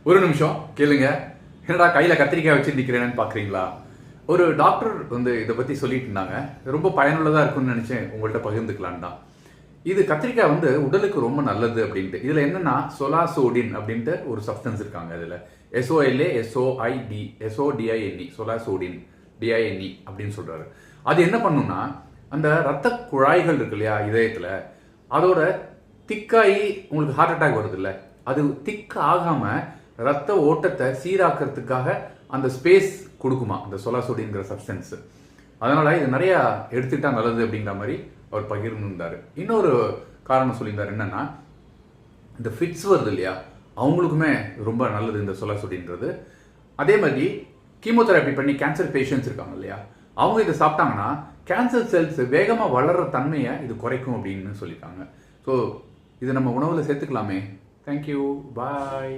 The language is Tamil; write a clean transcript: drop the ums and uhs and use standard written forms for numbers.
ஒரு நிமிஷம் கேளுங்க. என்னடா கையில் கத்திரிக்காய் வச்சு நிற்கிறேன்னு பார்க்குறீங்களா? ஒரு டாக்டர் இதை பற்றி சொல்லிட்டு இருந்தாங்க. ரொம்ப பயனுள்ளதாக இருக்கும்னு நினச்சேன் உங்கள்கிட்ட பகிர்ந்துக்கலான் தான். இது கத்திரிக்காய் உடலுக்கு ரொம்ப நல்லது அப்படின்ட்டு. இதில் என்னன்னா சொலாசோடின் அப்படின்ட்டு ஒரு சப்ஸ்டன்ஸ் இருக்காங்க. இதில் SOLASOID சொலாசோடின் DINE அப்படின்னு சொல்றாரு. அது என்ன பண்ணுன்னா அந்த ரத்த குழாய்கள் இருக்கு இல்லையா இதயத்தில், அதோட திக்காகி உங்களுக்கு ஹார்ட் அட்டாக் வருது இல்லை, அது திக் ஆகாமல் ரத்த ஓட்டத்தை சீராக்கிறதுக்காக அந்த ஸ்பேஸ் கொடுக்குமா அந்த சொலாசோடின்கிற சப்ஸ்டன்ஸ். அதனால இது நிறைய எடுத்துக்கிட்டா நல்லது அப்படிங்கிற மாதிரி அவர் பகிர்ந்துருந்தாரு. இன்னொரு காரணம் சொல்லியிருந்தார். என்னன்னா இந்த ஃபிட்ஸ் வருது இல்லையா, அவங்களுக்குமே ரொம்ப நல்லது இந்த சொலாசோடின்றது. அதே மாதிரி கீமோதெரப்பி பண்ணி கேன்சர் பேஷண்ட்ஸ் இருக்காங்க இல்லையா, அவங்க இதை சாப்பிட்டாங்கன்னா கேன்சர் செல்ஸ் வேகமாக வளர்கிற தன்மையை இது குறைக்கும் அப்படின்னு சொல்லியிருக்காங்க. ஸோ இதை நம்ம உணவில் சேர்த்துக்கலாமே. தேங்க்யூ, பாய்.